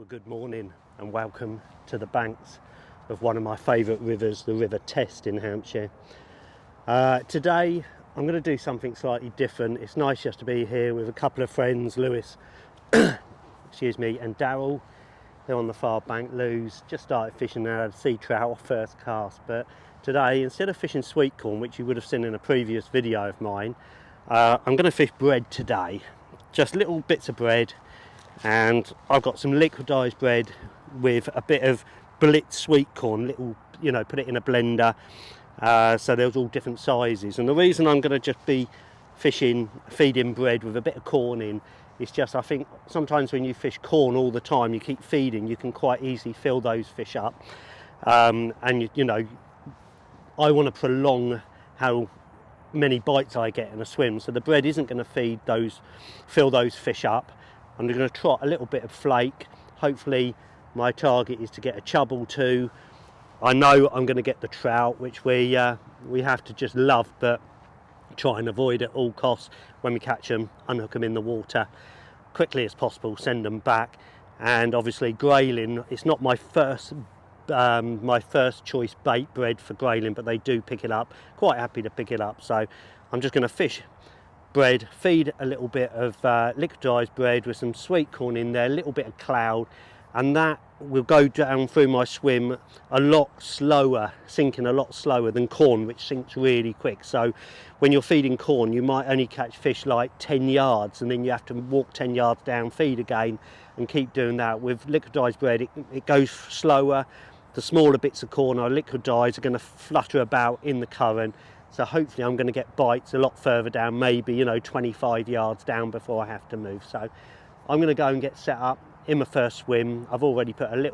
Well, good morning and welcome to the banks of one of my favourite rivers, the River Test in Hampshire. Today I'm going to do something slightly different. It's nice just to be here with a couple of friends, Lewis excuse me, and Daryl. They're on the far bank. Lou's just started fishing now, had sea trout off first cast, but today instead of fishing sweet corn, which you would have seen in a previous video of mine, I'm going to fish bread today. Just little bits of bread, and I've got some liquidised bread with a bit of blitz sweet corn, little, put it in a blender, so there's all different sizes. And the reason I'm going to just be feeding bread with a bit of corn in is just, I think sometimes when you fish corn all the time, you keep feeding, you can quite easily fill those fish up, and I want to prolong how many bites I get in a swim, so the bread isn't going to fill those fish up. I'm going to trot a little bit of flake. Hopefully my target is to get a chub or two. I know I'm going to get the trout, which we have to just love, but try and avoid at all costs. When we catch them, unhook them in the water quickly as possible, send them back. And obviously grayling, it's not my first choice bait bread for grayling, but they do pick it up. Quite happy to pick it up, so I'm just going to fish bread, feed a little bit of liquidised bread with some sweet corn in there, a little bit of cloud, and that will go down through my swim a lot slower, sinking a lot slower than corn, which sinks really quick. So when you're feeding corn, you might only catch fish like 10 yards, and then you have to walk 10 yards down, feed again, and keep doing that. With liquidised bread, it goes slower. The smaller bits of corn are liquidised, are going to flutter about in the current. So hopefully I'm going to get bites a lot further down, maybe 25 yards down before I have to move. So I'm going to go and get set up in my first swim. I've already primed it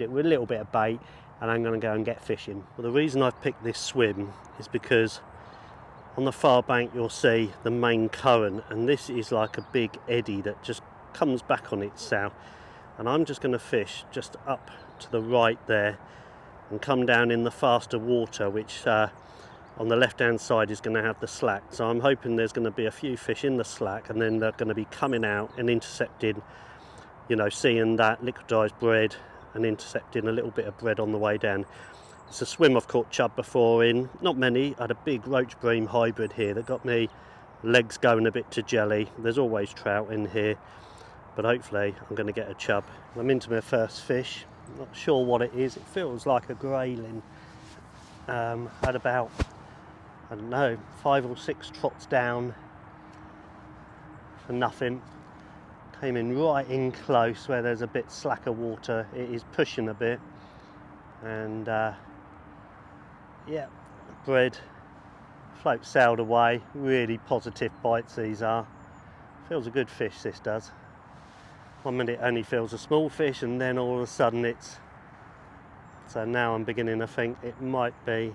with a little bit of bait, and I'm going to go and get fishing. Well, the reason I've picked this swim is because on the far bank you'll see the main current, and this is like a big eddy that just comes back on itself. And I'm just going to fish just up to the right there and come down in the faster water, which on the left hand side is going to have the slack. So I'm hoping there's going to be a few fish in the slack, and then they're going to be coming out and intercepting, seeing that liquidised bread and intercepting a little bit of bread on the way down. It's a swim I've caught chub before in, not many. I had a big roach bream hybrid here that got me legs going a bit to jelly. There's always trout in here, but hopefully I'm going to get a chub. I'm into my first fish. I'm not sure what it is. It feels like a grayling. Had about, 5 or 6 trots down for nothing. Came in right in close where there's a bit slacker water. It is pushing a bit, and bread, float sailed away. Really positive bites these are. Feels a good fish, this does. 1 minute only feels a small fish, and then all of a sudden so now I'm beginning to think it might be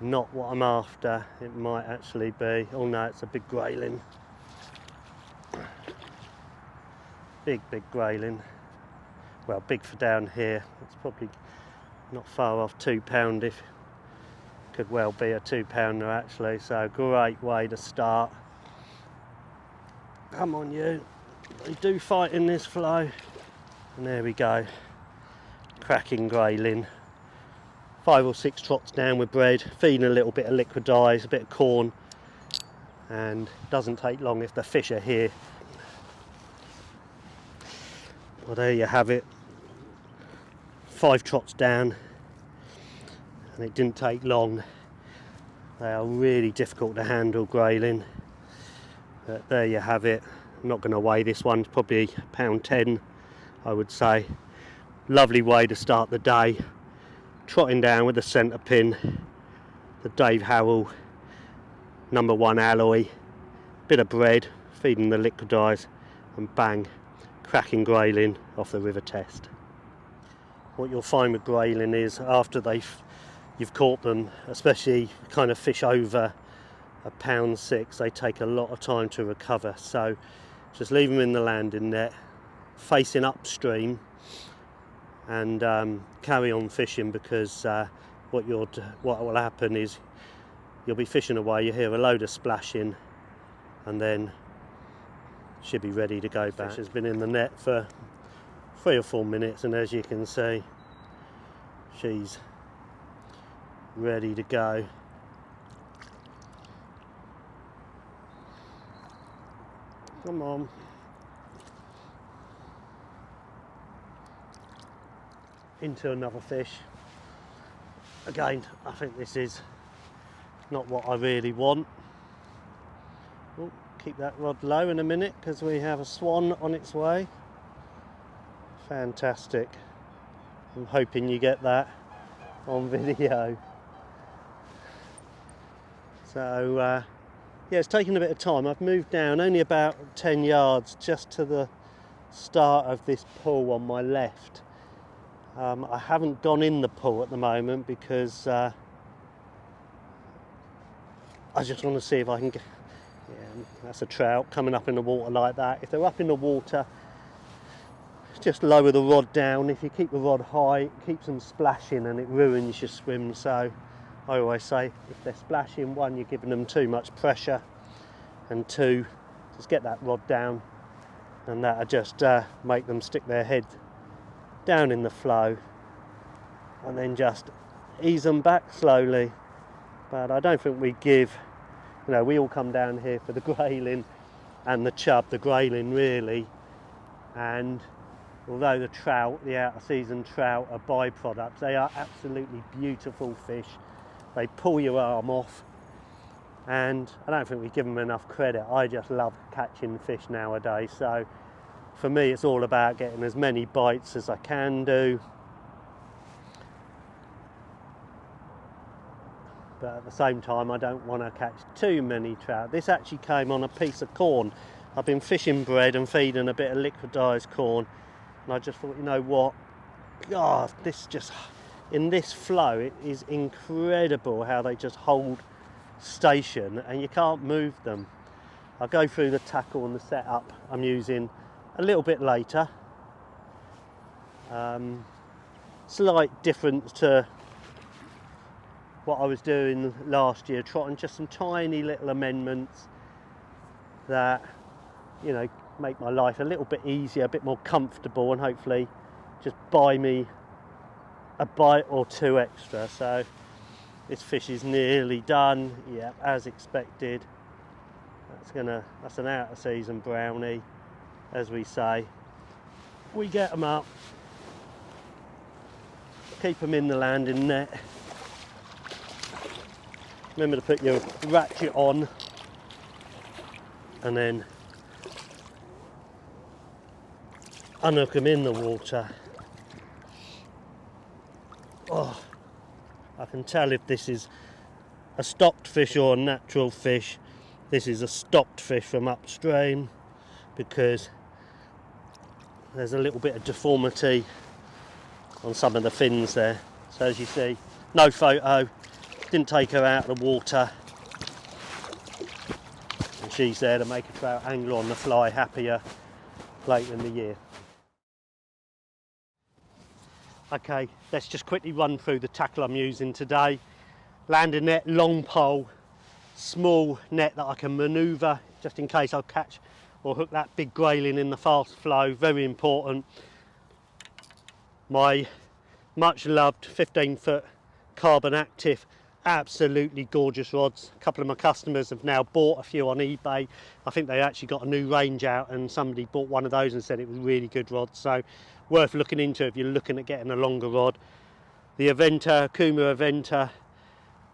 not what I'm after. It might actually be, oh no, it's a big grayling. Big grayling. Well, big for down here. It's probably not far off £2. If could well be a 2-pounder actually. So great way to start. Come on, you. They do fight in this flow. And there we go. Cracking grayling. 5 or 6 trots down with bread, feeding a little bit of liquidised, a bit of corn, and it doesn't take long if the fish are here. Well, there you have it. 5 trots down, and it didn't take long. They are really difficult to handle, grayling, but there you have it. I'm not going to weigh this one. It's probably £1.10, I would say. Lovely way to start the day. Trotting down with the centre pin, the Dave Harrell #1 alloy, bit of bread, feeding the liquidised, and bang, cracking grayling off the River Test. What you'll find with grayling is after you've caught them, especially kind of fish over £1.6, they take a lot of time to recover. So just leave them in the landing net, facing upstream, and carry on fishing, because what will happen is you'll be fishing away, you hear a load of splashing, and then should be ready to go back. Fish has been in the net for 3 or 4 minutes, and as you can see, she's ready to go. Come on. Into another fish. Again, I think this is not what I really want. Oh, keep that rod low in a minute because we have a swan on its way. Fantastic. I'm hoping you get that on video. So yeah, it's taken a bit of time. I've moved down only about 10 yards just to the start of this pool on my left. I haven't gone in the pool at the moment because I just want to see if I can get, yeah, that's a trout coming up in the water like that. If they're up in the water, just lower the rod down. If you keep the rod high, it keeps them splashing and it ruins your swim. So I always say, if they're splashing, one, you're giving them too much pressure, and two, just get that rod down, and that'll just make them stick their head down in the flow, and then just ease them back slowly. But I don't think we give, you know, we all come down here for the grayling and the chub, the grayling really, and although the trout, the out of season trout, are byproducts, they are absolutely beautiful fish. They pull your arm off, and I don't think we give them enough credit. I just love catching fish nowadays, so for me it's all about getting as many bites as I can do, but at the same time I don't want to catch too many trout. This actually came on a piece of corn. I've been fishing bread and feeding a bit of liquidised corn, and I just thought, you know what, God, this just, in this flow, it is incredible how they just hold station and you can't move them. I'll go through the tackle and the setup I'm using a little bit later. Slight difference to what I was doing last year, trotting just some tiny little amendments that, you know, make my life a little bit easier, a bit more comfortable, and hopefully just buy me a bite or two extra. So this fish is nearly done. Yeah, as expected. That's an out of season brownie, as we say. We get them up, keep them in the landing net. Remember to put your ratchet on, and then unhook them in the water. Oh, I can tell if this is a stocked fish or a natural fish. This is a stocked fish from upstream because there's a little bit of deformity on some of the fins there. So as you see, no photo, didn't take her out of the water, and she's there to make a trout angler on the fly happier later in the year. Okay, let's just quickly run through the tackle I'm using today. Landing net, long pole, small net that I can manoeuvre just in case I'll catch or hook that big grayling in the fast flow, very important. My much loved 15-foot carbon active, absolutely gorgeous rods. A couple of my customers have now bought a few on eBay. I think they actually got a new range out and somebody bought one of those and said it was really good rods, so worth looking into if you're looking at getting a longer rod. The Aventa, Kuma Aventa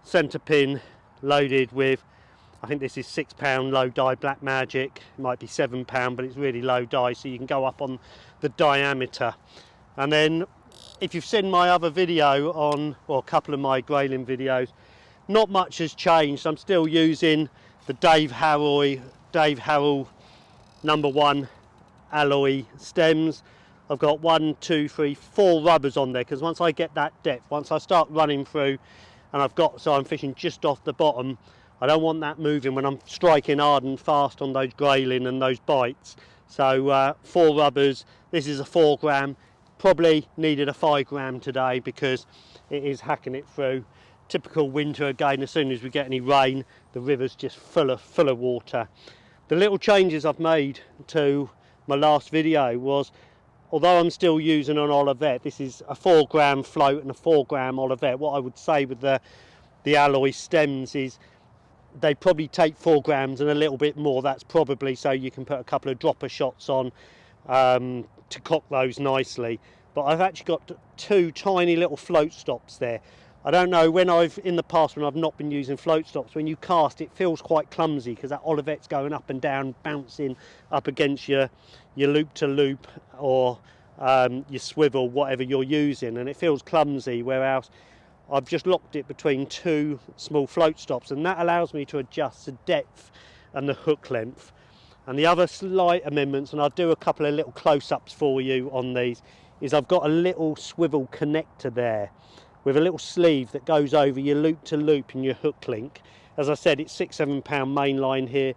centre pin loaded with, I think this is £6 low dye Black Magic. It might be £7, but it's really low dye, so you can go up on the diameter. And then if you've seen my other video on, or a couple of my grayling videos, not much has changed. I'm still using the Dave Harrell #1 alloy stems. I've got 1, 2, 3, 4 rubbers on there, because once I get that depth, once I start running through, and so I'm fishing just off the bottom, I don't want that moving when I'm striking hard and fast on those grayling and those bites. So 4 rubbers. This is a 4 gram. Probably needed a 5 gram today because it is hacking it through. Typical winter again. As soon as we get any rain, the river's just full of water. The little changes I've made to my last video was, although I'm still using an Olivet, this is a 4 gram float and a 4 gram Olivet. What I would say with the alloy stems is they probably take 4 grams and a little bit more. That's probably so you can put a couple of dropper shots on to cock those nicely. But I've actually got 2 tiny little float stops there. I don't know, when in the past when I've not been using float stops, when you cast it feels quite clumsy because that Olivet's going up and down, bouncing up against your loop to loop or your swivel, whatever you're using, and it feels clumsy, whereas I've just locked it between 2 small float stops, and that allows me to adjust the depth and the hook length. And the other slight amendments, and I'll do a couple of little close-ups for you on these, is I've got a little swivel connector there with a little sleeve that goes over your loop to loop and your hook link. As I said, it's 6-7 pound mainline here.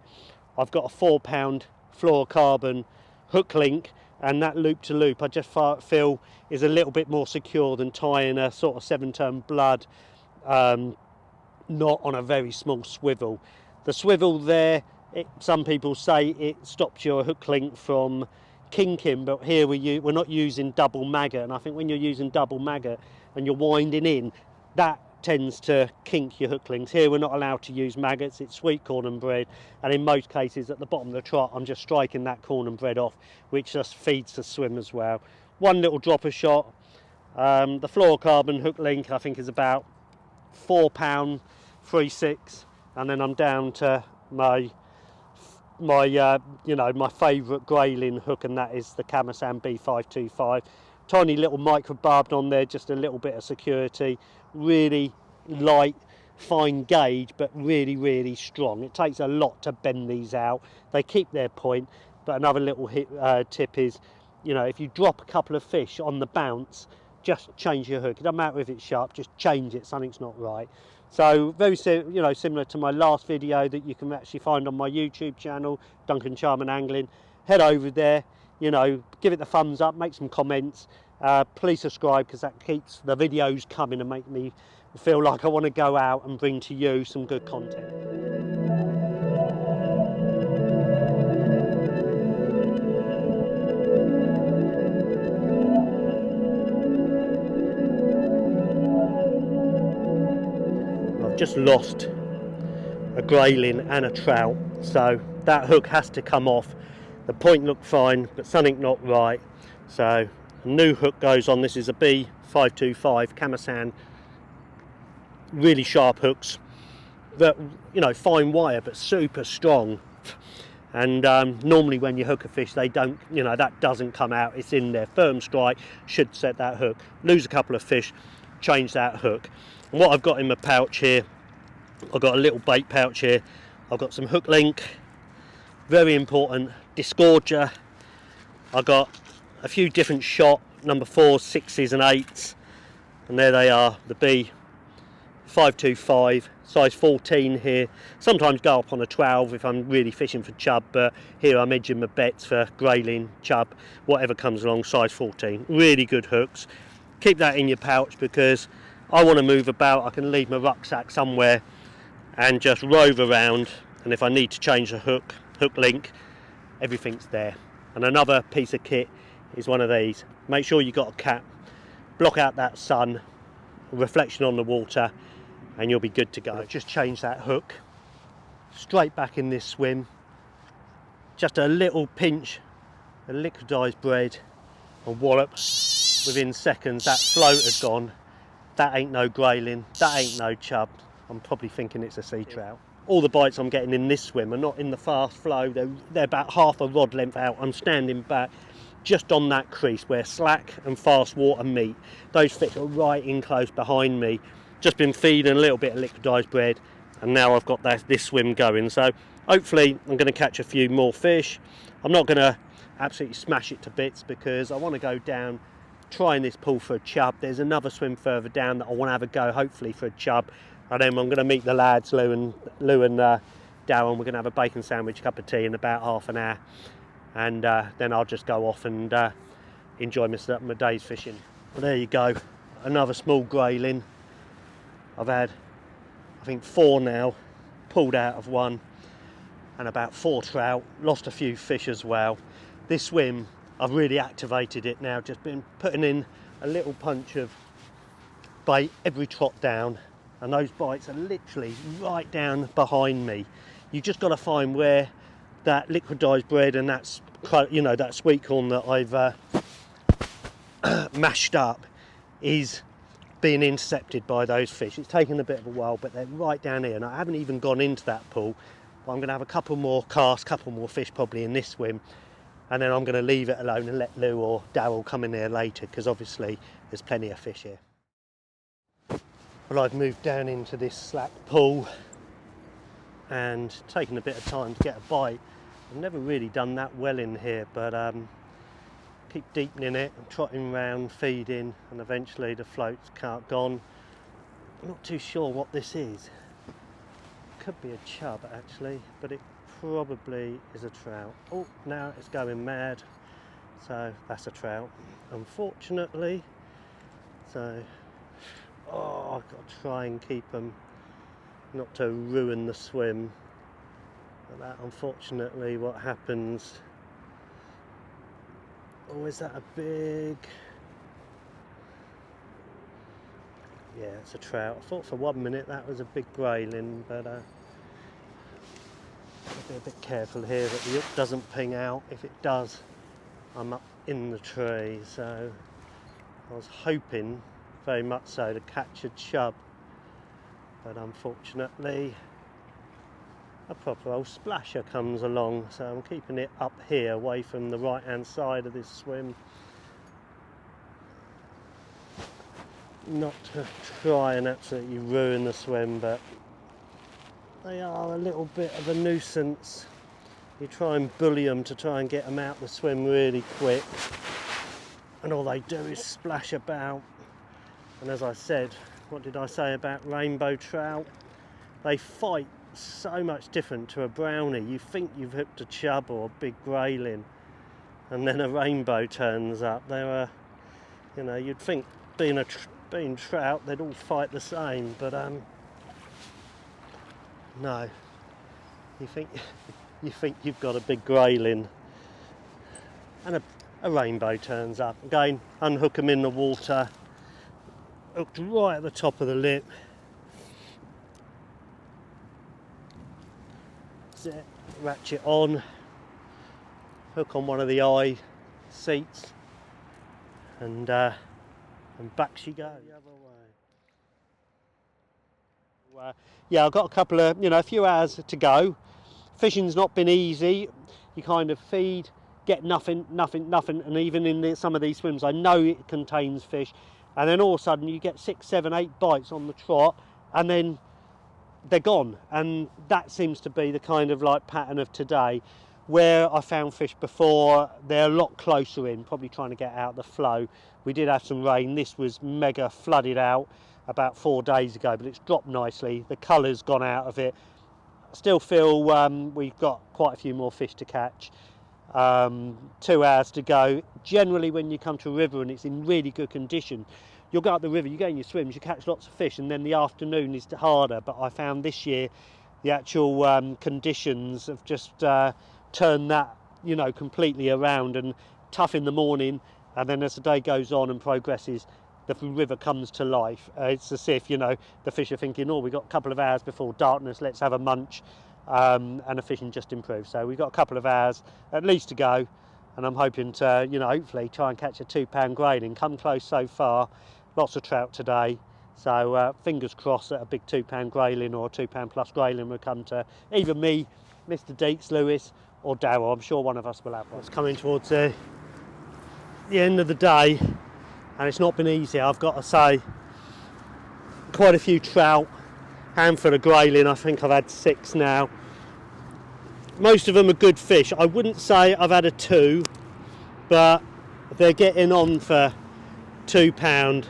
I've got a 4 pound fluorocarbon hook link, and that loop to loop I just feel is a little bit more secure than tying a sort of 7-turn blood knot on a very small swivel. The swivel there, some people say it stops your hook link from kinking, but here we're not using double maggot, and I think when you're using double maggot and you're winding in, that tends to kink your hook links. Here we're not allowed to use maggots, it's sweet corn and bread, and in most cases at the bottom of the trot I'm just striking that corn and bread off, which just feeds the swim as well. One little dropper shot. The fluorocarbon hook link I think is about £4 3/6, and then I'm down to my favourite Grayling hook, and that is the Camasan B525. Tiny little micro barbed on there, just a little bit of security. Really light, fine gauge, but really strong. It takes a lot to bend these out. They keep their point, but another little tip is, if you drop a couple of fish on the bounce, just change your hook. It doesn't matter if it's sharp, just change it, something's not right. So very similar to my last video that you can actually find on my YouTube channel, Duncan Charman Angling. Head over there, give it the thumbs up, make some comments. Please subscribe, because that keeps the videos coming and make me feel like I want to go out and bring to you some good content. Just lost a grayling and a trout, so that hook has to come off. The point looked fine, but something not right, so a new hook goes on. This is a B525 Camasan, really sharp hooks that fine wire but super strong, and normally when you hook a fish they don't, that doesn't come out, it's in there. Firm strike should set that hook. Lose a couple of fish, change that hook. And what I've got in my pouch here, I've got a little bait pouch here. I've got some hook link, very important, disgorger. I've got a few different shot, number 4s, 6s and 8s, and there they are, the B525, size 14 here. Sometimes go up on a 12 if I'm really fishing for chub, but here I'm edging my bets for grayling, chub, whatever comes along, size 14. Really good hooks. Keep that in your pouch, because I want to move about. I can leave my rucksack somewhere and just rove around, and if I need to change the hook link, everything's there. And another piece of kit is one of these. Make sure you've got a cap, block out that sun, reflection on the water, and you'll be good to go. I've just changed that hook, straight back in this swim, just a little pinch of liquidised bread and wallop. Within seconds that float has gone. That ain't no grayling, that ain't no chub. I'm probably thinking it's a sea trout. All the bites I'm getting in this swim are not in the fast flow, they're about half a rod length out. I'm standing back just on that crease where slack and fast water meet. Those fish are right in close behind me. Just been feeding a little bit of liquidised bread, and now I've got this swim going. So hopefully I'm going to catch a few more fish. I'm not going to absolutely smash it to bits, because I want to go down trying this pull for a chub. There's another swim further down that I want to have a go, hopefully for a chub, and then I'm going to meet the lads, Lou and Darren. We're going to have a bacon sandwich, cup of tea in about half an hour, and then I'll just go off and enjoy my day's fishing. Well, there you go, another small grayling. I've had, I think, 4 now, pulled out of 1, and about 4 trout, lost a few fish as well. This swim I've really activated it now, just been putting in a little punch of bait every trot down, and those bites are literally right down behind me. You just got to find where that liquidised bread and that, you know, that sweet corn that I've mashed up is being intercepted by those fish. It's taken a bit of a while, but they're right down here, and I haven't even gone into that pool. But I'm going to have a couple more casts, couple more fish probably in this swim, and then I'm going to leave it alone and let Lou or Darryl come in there later, because obviously there's plenty of fish here. Well, I've moved down into this slack pool and taken a bit of time to get a bite. I've never really done that well in here, but keep deepening it and trotting round, feeding, and eventually the float's gone. I'm not too sure what this is. Could be a chub actually, but it probably is a trout. Oh, now it's going mad, so that's a trout, unfortunately. So, oh, I've got to try and keep them not to ruin the swim. But that, unfortunately, what happens. Oh, is that a big? Yeah, it's a trout. I thought for 1 minute that was a big grayling, but I'll be a bit careful here that the hook doesn't ping out. If it does, I'm up in the tree. So I was hoping very much so to catch a chub, but unfortunately a proper old splasher comes along, so I'm keeping it up here away from the right hand side of this swim, not to try and absolutely ruin the swim, but they are a little bit of a nuisance. You try and bully them to try and get them out the swim really quick, and all they do is splash about. And as I said, what did I say about rainbow trout? They fight so much different to a brownie. You think you've hooked a chub or a big grayling, and then a rainbow turns up. They're you know, you'd think being trout they'd all fight the same, but no. You think you've got a big grayling, and a rainbow turns up. Again, unhook them in the water, hooked right at the top of the lip. It, ratchet on, hook on one of the eye seats, and back she goes the other way. Yeah, I've got a couple of, a few hours to go. Fishing's not been easy. You kind of feed, get nothing, and even in some of these swims I know it contains fish, and then all of a sudden you get 6, 7, 8 bites on the trot, and then they're gone. And that seems to be the kind of like pattern of today. Where I found fish before, they're a lot closer in, probably trying to get out the flow. We did have some rain. This was mega flooded out about 4 days ago, but it's dropped nicely. The colour's gone out of it. I still feel we've got quite a few more fish to catch. 2 hours to go. Generally when you come to a river and it's in really good condition, you'll go up the river, you go in your swims, you catch lots of fish, and then the afternoon is harder. But I found this year the actual conditions have just turned that completely around, and tough in the morning, and then as the day goes on and progresses, the river comes to life. It's as if the fish are thinking, oh, we've got a couple of hours before darkness, let's have a munch, and the fishing just improves. So we've got a couple of hours at least to go, and I'm hoping to hopefully try and catch a 2-pound grayling. Come close so far, lots of trout today, so fingers crossed that a big 2-pound grayling or 2-pound plus grayling will come to either me, Mr. Deeks, Lewis, or Darryl. I'm sure one of us will have one. It's coming towards the end of the day, and it's not been easy, I've got to say. Quite a few trout, handful of grayling. I think I've had 6 now. Most of them are good fish. I wouldn't say I've had a 2, but they're getting on for £2.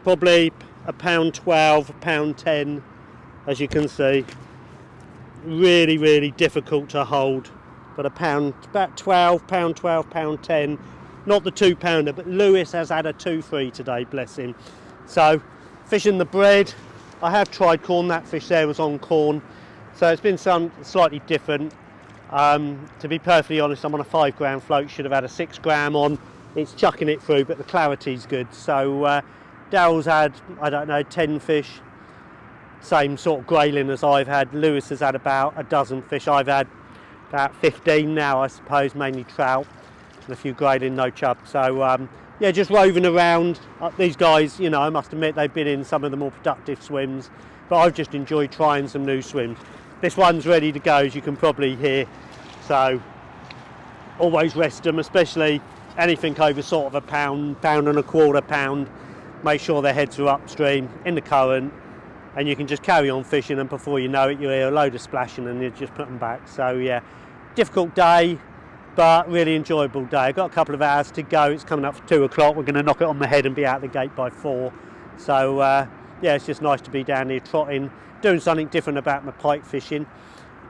Probably £1.12, £1.10, as you can see. Really, really difficult to hold, but about £12, £1.10, not the £2-pounder, but Lewis has had a 2-3 today, bless him. So fishing the bread, I have tried corn. That fish there was on corn, so it's been some slightly different. To be perfectly honest, I'm on a 5 gram float, should have had a 6 gram on. It's chucking it through, but the clarity's good. So Daryl's had, I don't know, 10 fish, same sort of grayling as I've had. Lewis has had about a dozen fish. I've had about 15 now, I suppose, mainly trout and a few grayling, no chub. So yeah, just roving around. These guys, you know, I must admit they've been in some of the more productive swims, but I've just enjoyed trying some new swims. This one's ready to go, as you can probably hear, so always rest them, especially anything over sort of a pound, pound and a quarter pound. Make sure their heads are upstream in the current, and you can just carry on fishing, and before you know it, you hear a load of splashing and you just put them back. So yeah, difficult day, but really enjoyable day. I've got a couple of hours to go. It's coming up for 2 o'clock. We're going to knock it on the head and be out the gate by 4. So yeah, it's just nice to be down here trotting, doing something different about my pike fishing.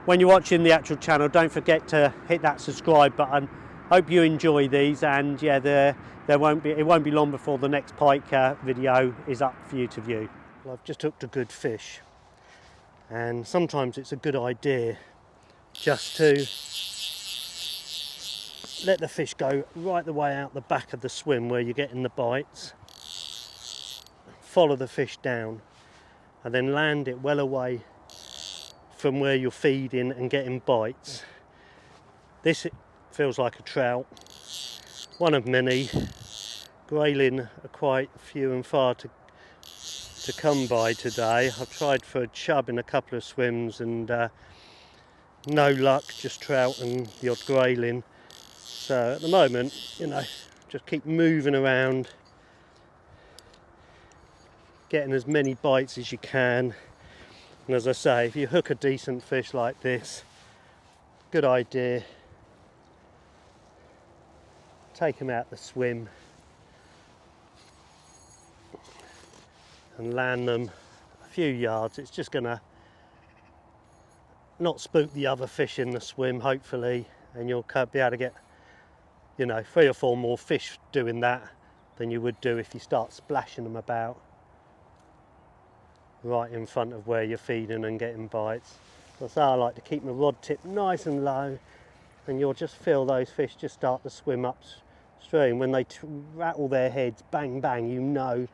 When you're watching the actual channel, don't forget to hit that subscribe button. Hope you enjoy these, and yeah, it won't be long before the next pike video is up for you to view. Well, I've just hooked a good fish, and sometimes it's a good idea just to let the fish go right the way out the back of the swim where you're getting the bites. Follow the fish down and then land it well away from where you're feeding and getting bites. This feels like a trout, one of many. Grayling are quite few and far to come by today. I've tried for a chub in a couple of swims and no luck, just trout and the odd grayling. So at the moment, you know, just keep moving around, getting as many bites as you can. And as I say, if you hook a decent fish like this, good idea, take them out the swim and land them a few yards. It's just gonna not spook the other fish in the swim, hopefully, and you'll be able to get, you know, 3 or 4 more fish doing that than you would do if you start splashing them about right in front of where you're feeding and getting bites. So I like to keep my rod tip nice and low, and you'll just feel those fish just start to swim upstream. When they rattle their heads, bang bang, you know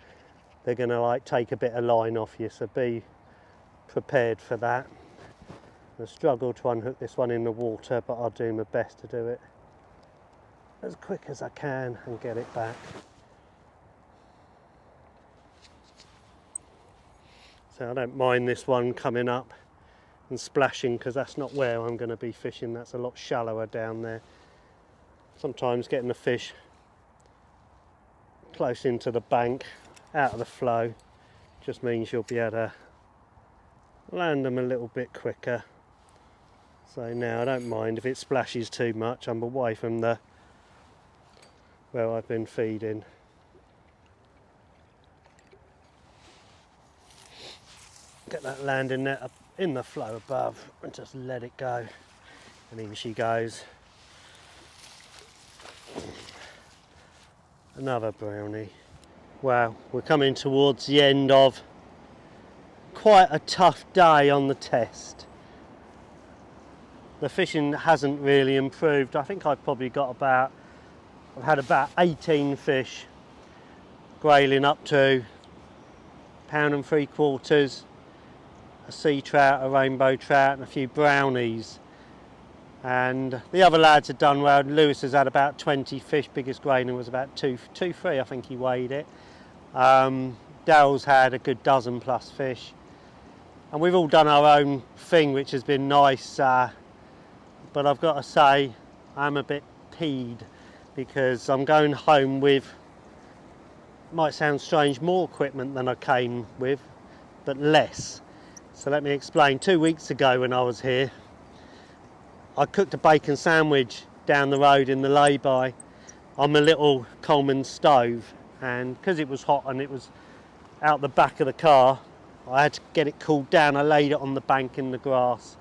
they're going to like take a bit of line off you, so be prepared for that. I struggle to unhook this one in the water, but I'll do my best to do it as quick as I can and get it back. So I don't mind this one coming up and splashing, because that's not where I'm going to be fishing. That's a lot shallower down there. Sometimes getting the fish close into the bank, out of the flow, just means you'll be able to land them a little bit quicker. So now I don't mind if it splashes too much. I'm away from where I've been feeding. Get that landing net up in the flow above and just let it go, and in she goes. Another brownie. Wow, we're coming towards the end of quite a tough day on the test. The fishing hasn't really improved. I think I've had about 18 fish, grayling up to £1.75, a sea trout, a rainbow trout, and a few brownies. And the other lads have done well. Lewis has had about 20 fish. Biggest grayling was about 2-3, I think he weighed it. Daryl's had a good dozen plus fish, and we've all done our own thing, which has been nice. But I've got to say, I'm a bit peed, because I'm going home with, might sound strange, more equipment than I came with, but less. So let me explain. 2 weeks ago when I was here, I cooked a bacon sandwich down the road in the lay-by on my little Coleman stove, and because it was hot and it was out the back of the car, I had to get it cooled down. I laid it on the bank in the grass,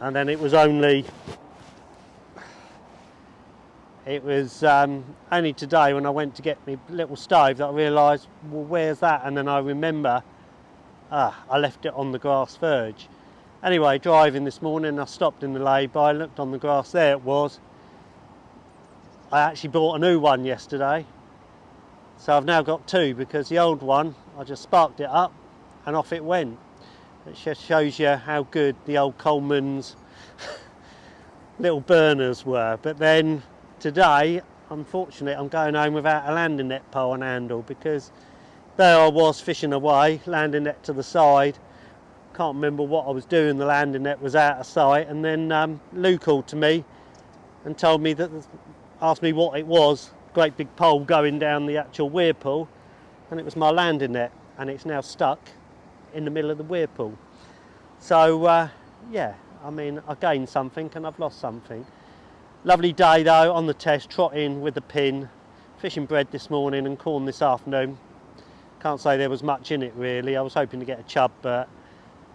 and then it was only today when I went to get my little stove that I realised, well, where's that? And then I remember, I left it on the grass verge. Anyway, driving this morning, I stopped in the lay-by, looked on the grass, there it was. I actually bought a new one yesterday, so I've now got two, because the old one, I just sparked it up and off it went. It just shows you how good the old Coleman's little burners were. But then today, unfortunately, I'm going home without a landing net pole and handle, because there I was fishing away, landing net to the side. Can't remember what I was doing, the landing net was out of sight, and then Lou called to me and told me that, asked me what it was, great big pole going down the actual weir pool, and it was my landing net, and it's now stuck in the middle of the weir pool. So yeah, I mean, I gained something and I've lost something. Lovely day though on the test, trotting with the pin, fishing bread this morning and corn this afternoon. Can't say there was much in it really. I was hoping to get a chub, but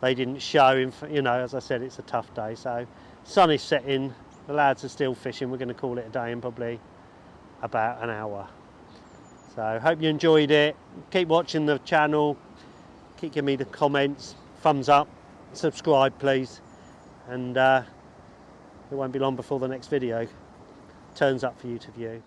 they didn't show. You know, as I said, it's a tough day. So sun is setting, the lads are still fishing. We're going to call it a day in probably about an hour. So hope you enjoyed it. Keep watching the channel, keep giving me the comments, thumbs up, subscribe please, and it won't be long before the next video turns up for you to view.